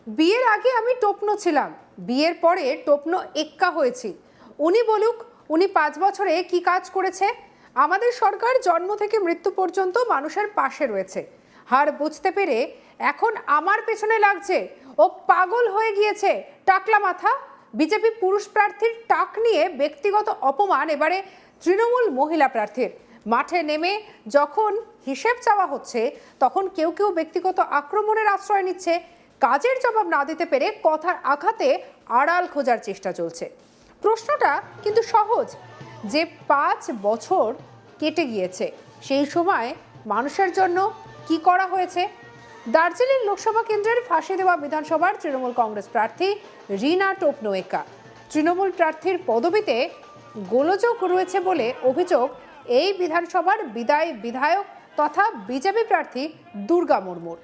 বিয়ের আগে আমি টোপনো ছিলাম, বিয়ের পরে টোপনো এক্কা হয়েছি। উনি বলুক উনি 5 বছরে কি কাজ করেছে। আমাদের সরকার জন্ম থেকে মৃত্যু পর্যন্ত মানুষের পাশে রয়েছে। হার বুঝতে পেরে এখন আমার পেছনে লাগছে। ও পাগল হয়ে গিয়েছে। টাকলা মাথা। বিজেপি পুরুষ প্রার্থীর টাক নিয়ে ব্যক্তিগত অপমান এবারে তৃণমূল মহিলা প্রার্থীর। মাঠে নেমে যখন হিসেব চাওয়া হচ্ছে তখন কেউ কেউ ব্যক্তিগত আক্রমণের আশ্রয় নিচ্ছে। কাজের জবাব না দিতে পেরে কথার আঘাতে আড়াল খোঁজার চেষ্টা চলছে। প্রশ্নটা কিন্তু সহজ, যে 5 বছর কেটে গিয়েছে সেই সময় মানুষের জন্য কি করা হয়েছে। দার্জিলিং লোকসভা কেন্দ্রের ফাঁসি দেওয়া বিধানসভার তৃণমূল কংগ্রেস প্রার্থী রিনা টোপনো এক্কা। তৃণমূল প্রার্থীর পদবিতে গোলযোগ রয়েছে বলে অভিযোগ এই বিধানসভার বিদায়ী বিধায়ক তথা বিজেপি প্রার্থী দুর্গা মুর্মুর।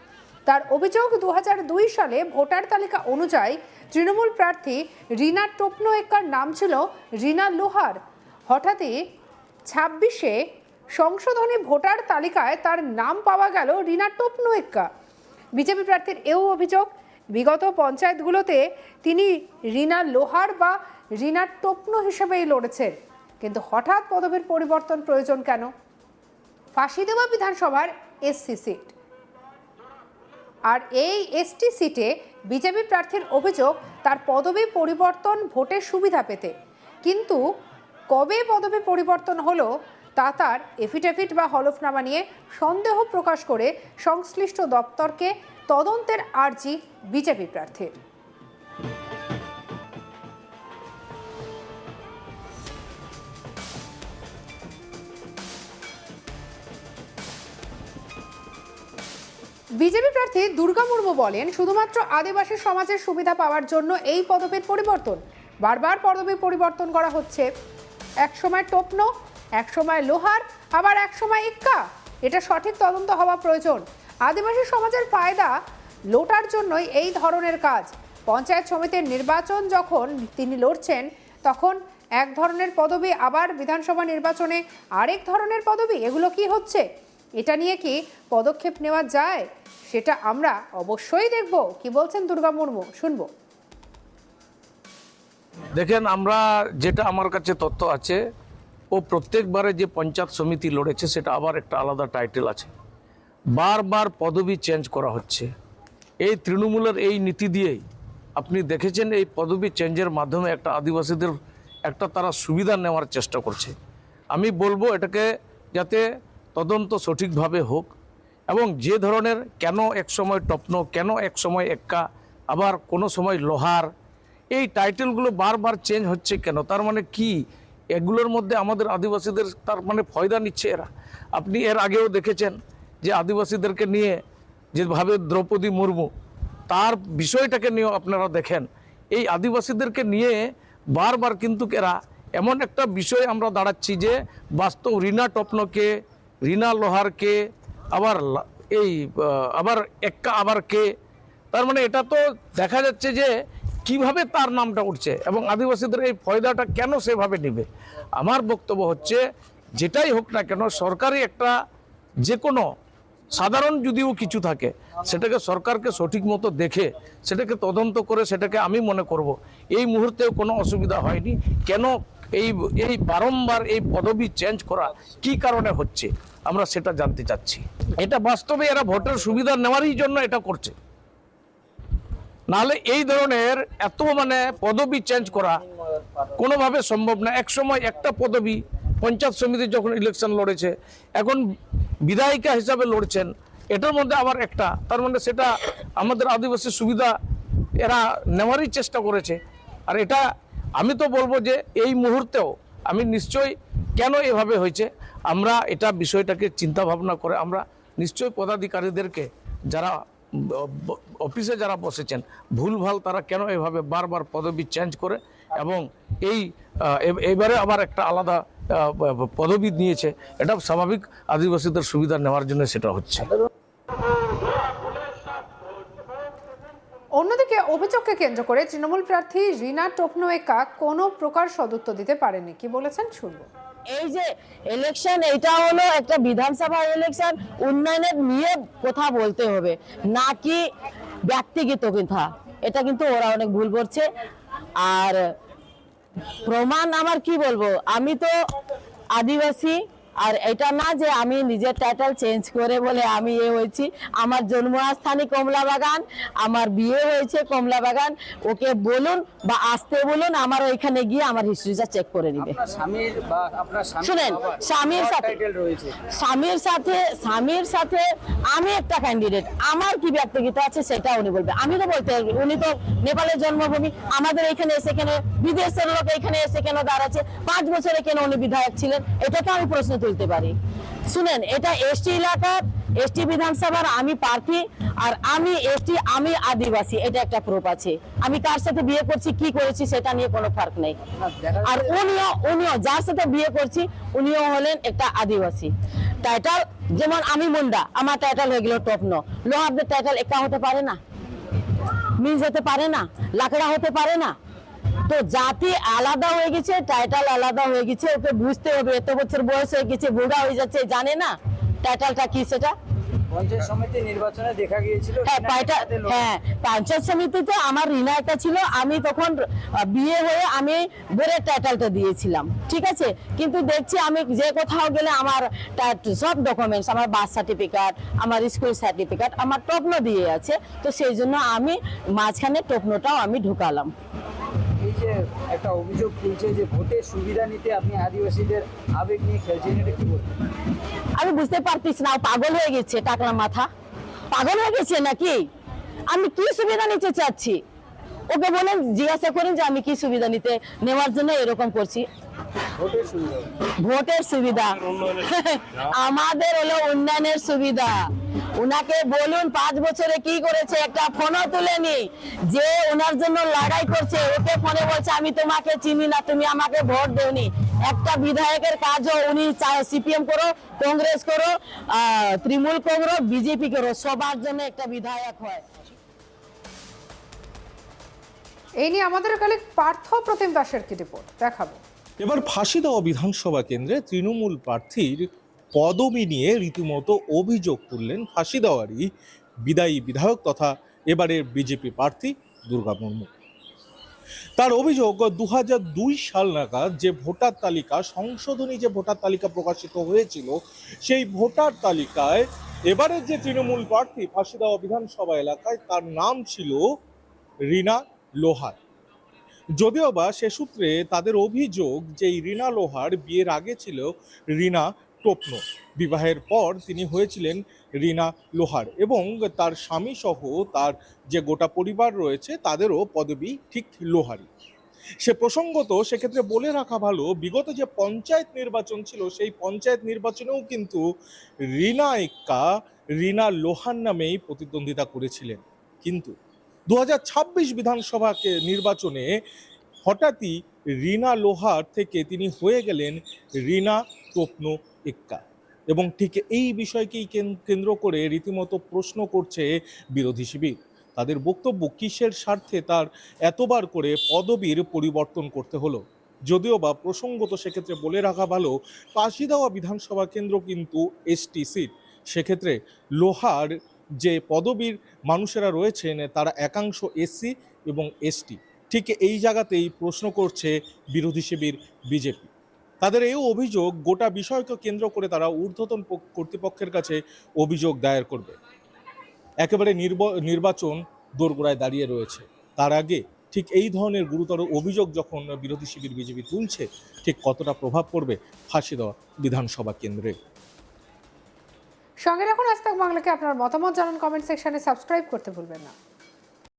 তার অভিযোগ 2002 সালে ভোটার তালিকা অনুযায়ী তৃণমূল প্রার্থী রিনা টোপনো এক্কার নাম ছিল রিনা লোহার। হঠাৎই 26-এ সংশোধনী ভোটার তালিকায় তার নাম পাওয়া গেল রিনা টোপনো এক্কা। বিজেপি প্রার্থীর এও অভিযোগ, বিগত পঞ্চায়েতগুলোতে তিনি রিনা লোহার বা রিনা টোপনো হিসেবেই লড়েছেন, কিন্তু হঠাৎ পদবীর পরিবর্তন প্রয়োজন কেন? ফাঁসি দেওয়া বিধানসভার এসসি সিট, আর এই এসটি সিটে বিজেপি প্রার্থীর অভিযোগ তার পদবি পরিবর্তন ভোটের সুবিধা পেতে। কিন্তু কবে পদবি পরিবর্তন হলো তা তার এফিডেভিট বা হলফনামা নিয়ে সন্দেহ প্রকাশ করে সংশ্লিষ্ট দপ্তরকে তদন্তের আর্জি বিজেপি প্রার্থীর। বিজেপি প্রার্থী দুর্গা মুর্মু বলেন, শুধুমাত্র আদিবাসী সমাজের সুবিধা পাওয়ার জন্য এই পদবীর পরিবর্তন। বারবার পদবি পরিবর্তন করা হচ্ছে, এক সময় টোপনো, এক সময় লোহার, আবার এক সময় এক্কা। এটা সঠিক তদন্ত হওয়া প্রয়োজন। আদিবাসী সমাজের ফায়দা লোটার জন্যই এই ধরনের কাজ। পঞ্চায়েত সমিতির নির্বাচন যখন তিনি লড়ছেন তখন এক ধরনের পদবি, আবার বিধানসভা নির্বাচনে আরেক ধরনের পদবি। এগুলো কি হচ্ছে? এটা নিয়ে কি পদক্ষেপ নেওয়া যায় সেটা আমরা অবশ্যই দেখব। কি বলছেন দুর্গা মুর্মু, শুনবো। দেখেন, আমরা যেটা আমার কাছে তথ্য আছে, ও প্রত্যেকবারে যে পঞ্চায়েত সমিতি লড়েছে সেটা আবার একটা আলাদা টাইটেল আছে। বারবার পদবি চেঞ্জ করা হচ্ছে। এই তৃণমূলের এই নীতি দিয়েই আপনি দেখেছেন এই পদবি চেঞ্জের মাধ্যমে একটা আদিবাসীদের একটা তারা সুবিধা নেওয়ার চেষ্টা করছে। আমি বলবো এটাকে যাতে তদন্ত সঠিকভাবে হোক, এবং যে ধরনের কেন এক সময় টপনো, কেন এক সময় এক্কা, আবার কোনো সময় লোহার, এই টাইটেলগুলো বারবার চেঞ্জ হচ্ছে কেন? তার মানে কি এগুলোর মধ্যে আমাদের আদিবাসীদের তার মানে ফয়দা নিচ্ছে এরা? আপনি এর আগেও দেখেছেন যে আদিবাসীদেরকে নিয়ে যেভাবে দ্রৌপদী মুর্মু তার বিষয়টাকে নিয়েও আপনারা দেখেন, এই আদিবাসীদেরকে নিয়ে বারবার কিন্তু এরা এমন একটা বিষয় আমরা দাঁড়াচ্ছি যে বাস্তব রিনা টপনোকে, রিনা লোহারকে, আবার আবার এক্কা আবার কে। তার মানে এটা তো দেখা যাচ্ছে যে কিভাবে তার নামটা উঠছে এবং আদিবাসীদের এই ফয়দাটা কেন সেভাবে নেবে। আমার বক্তব্য হচ্ছে যেটাই হোক না কেন, সরকারি একটা যে কোনো সাধারণ যদিও কিছু থাকে সেটাকে সরকারকে সঠিক মতো দেখে সেটাকে তদন্ত করে সেটাকে আমি মনে করব এই মুহূর্তেও কোনো অসুবিধা হয়নি। কেন এই বারংবার এই পদবি চেঞ্জ করা কি কারণে হচ্ছে আমরা সেটা জানতে চাচ্ছি। এটা বাস্তবে এরা ভোটের সুবিধা নেওয়ারই জন্য এটা করছে, নাহলে এই ধরনের এত মানে পদবি চেঞ্জ করা কোনোভাবে সম্ভব না। এক সময় একটা পদবি পঞ্চায়েত সমিতি যখন ইলেকশন লড়েছে, এখন বিধায়িকা হিসাবে লড়ছেন, এটার মধ্যে আবার একটা, তার মানে সেটা আমাদের আদিবাসী সুবিধা এরা নেওয়ারই চেষ্টা করেছে। আর এটা আমি তো বলবো যে এই মুহূর্তেও আমি নিশ্চয়ই কেন এভাবে হয়েছে আমরা এটা বিষয়টাকে চিন্তা ভাবনা করে আমরা নিশ্চয়ই পদাধিকারীদেরকে যারা অফিসে যারা বসেছেন ভুলভাল তারা কেন এভাবে বারবার পদবি চেঞ্জ করে এবং এইবারে আবার একটা আলাদা পদবি নিয়েছে, এটা স্বাভাবিক আদিবাসীদের সুবিধা নেওয়ার জন্য সেটা হচ্ছে। অন্যদিকে অভিযোগকে কেন্দ্র করে তৃণমূল প্রার্থী রিনা টোপনো এক্কা কোনো প্রকার সদুত্তর দিতে পারেনি। কি বলেছেন শুনবো। এই যে ইলেকশন, এটা হলো একটা বিধানসভা ইলেকশন, উন্নয়নের নিয়ে কথা বলতে হবে, নাকি ব্যক্তিগত কথা, এটা কিন্তু ওরা অনেক ভুল করছে। আর প্রমাণ আমার কি বলবো, আমি তো আদিবাসী, আর এটা না যে আমি নিজের টাইটেল চেঞ্জ করে বলে আমি হয়েছি। আমার জন্মস্থানই কমলা বাগান, আমার বিয়ে হয়েছে কমলা বাগান। ওকে বলুন বা আসতে বলুন, আমার ওইখানে গিয়ে আমার হিস্ট্রিটা চেক করে নিবে। শুনেন, স্বামীর সাথে আমি একটা ক্যান্ডিডেট, আমার কি ব্যক্তিগত আছে সেটা উনি বলবে। আমি তো বলতে, উনি তো নেপালের জন্মভূমি, আমাদের এখানে এসে কেন, বিদেশের লোক এখানে এসে কেন দাঁড়াচ্ছে, 5 বছরে কেন উনি বিধায়ক ছিলেন, এটা তো আমি প্রশ্ন তুলতে পারি। শুনেন, এটা এসটি এলাকার, এসটি বিধানসভার আমি প্রার্থী, আর আমি এসটি, আমি আদিবাসী, এটা একটা প্রুফ আছে। আমি কার সাথে বিয়ে করছি, কি করেছি, সেটা নিয়ে কোনো ফার্ক নেই। আর উনিও যার সাথে বিয়ে করছি উনিও হলেন একটা আদিবাসী। টাইটেল যেমন আমি মুন্ডা, আমার টাইটেল হয়ে গেল টপনো। লোহারদের টাইটেল একা হতে পারে না, মিন্স হতে পারে না, লাকড়া হতে পারে না। তো জাতি আলাদা হয়ে গেছে, টাইটেল আলাদা হয়ে গেছে, ওকে বুঝতে হবে। এত বছর বয়স হয়ে গেছে, বুড়া হয়ে যাচ্ছে, জানে না টাইটেলটা কি সেটা। পঞ্চায়েত সমিতি নির্বাচনে দেখা গিয়েছিল, হ্যাঁ, পঞ্চায়েত সমিতিতে আমার রিনা একটা ছিল। আমি তখন বিয়ে হয়ে আমি বোরের টাইটেলটা দিয়েছিলাম, ঠিক আছে। কিন্তু দেখছি আমি যে কোথাও গেলে আমার সব ডকুমেন্টস, আমার বার্থ সার্টিফিকেট, আমার স্কুল সার্টিফিকেট, আমার টপনো দিয়ে আছে। তো সেই জন্য আমি মাঝখানে টপনোটাও আমি ঢুকালাম। এই যে একটা অভিযোগ তুলছে যে ভোটের সুবিধা নিতে আপনি আদিবাসীদের আবেগ নিয়ে খেলছেন, এটা কি বলবেন? আমি বুঝতে পারতেছি না, পাগল হয়ে গেছে, টাকলা মাথা পাগল হয়ে গেছে নাকি? আমি কি সুবিধা নিতে চাচ্ছি, ওকে বলেন, জিজ্ঞাসা করেন যে আমি কি সুবিধা নেওয়ার জন্য এরকম করছি। ভোটের সুবিধা আমাদের হলো উন্নয়নের সুবিধা। উনাকে বলুন 5 বছরে কি করেছে, একটা ফোনও তুলেনি। যে ওনার জন্য লড়াই করছে, ওকে ফোনে বলছে আমি তোমাকে চিনি না, তুমি আমাকে ভোট দেওনি। একটা বিধায়কের কাজও উনি সিপিএম করো, কংগ্রেস করো, তৃণমূল করো, বিজেপি করো, সবার জন্য একটা বিধায়ক হয়। এই নিয়ে আমাদের কালিক পার্থ প্রতিম দাসের কি রিপোর্ট দেখাবো। এবার ফাঁসি দেওয়া বিধানসভা কেন্দ্রে তৃণমূল প্রার্থীর পদবি নিয়ে রীতিমতো অভিযোগ তুললেন ফাঁসি দেওয়ারই বিদায়ী বিধায়ক তথা এবারের বিজেপি প্রার্থী দুর্গা মুর্মু। তার অভিযোগ, 2002 সাল নাগাদ যে ভোটার তালিকা, সংশোধনী যে ভোটার তালিকা প্রকাশিত হয়েছিল, সেই ভোটার তালিকায় এবারের যে তৃণমূল প্রার্থী ফাঁসি দেওয়া বিধানসভা এলাকায় তার নাম ছিল রিনা লোহার। যদিও বা সে সূত্রে তাদের অভিযোগ যে রিনা লোহার বিয়ের আগে ছিল রিনা টোপনো, বিবাহের পর তিনি হয়েছিলেন রিনা লোহার, এবং তার স্বামী সহ তার যে গোটা পরিবার রয়েছে তাদেরও পদবি ঠিক লোহারি। সে প্রসঙ্গত সেক্ষেত্রে বলে রাখা ভালো, বিগত যে পঞ্চায়েত নির্বাচন ছিল সেই পঞ্চায়েত নির্বাচনেও কিন্তু রিনা এক্কা রিনা লোহার নামেই প্রতিদ্বন্দ্বিতা করেছিলেন। কিন্তু 2026 বিধানসভা নির্বাচনে হঠাৎই রিনা লোহার থেকে তিনি হয়ে গেলেন রিনা টোপনো এক্কা, এবং ঠিক এই বিষয়কেই কেন্দ্র করে রীতিমতো প্রশ্ন করছে বিরোধী শিবির। তাদের বক্তব্য, কিসের স্বার্থে তার এতবার করে পদবীর পরিবর্তন করতে হলো। যদিও বা প্রসঙ্গত সেক্ষেত্রে বলে রাখা ভালো, ফাঁসি দেওয়া বিধানসভা কেন্দ্র কিন্তু এসটি সিট, সেক্ষেত্রে লোহার যে পদবীর মানুষেরা রয়েছেন তারা একাংশ এসসি এবং এসটি। ঠিক এই জায়গাতেই প্রশ্ন করছে বিরোধী শিবির বিজেপি। তাদের এই অভিযোগ, গোটা বিষয়কে কেন্দ্র করে তারা ঊর্ধ্বতন কর্তৃপক্ষের কাছে অভিযোগ দায়ের করবে। একেবারে নির্বাচন দোরগোড়ায় দাঁড়িয়ে রয়েছে, তার আগে ঠিক এই ধরনের গুরুতর অভিযোগ যখন বিরোধী শিবির বিজেপি তুলছে, ঠিক কতটা প্রভাব পড়বে ফাঁসি দেওয়া বিধানসভা কেন্দ্রে। সঙ্গে রাখুন আজ তাক বাংলাকে। আপনার মতামত জানান কমেন্ট সেকশনে, সাবস্ক্রাইব করতে ভুলবেন না।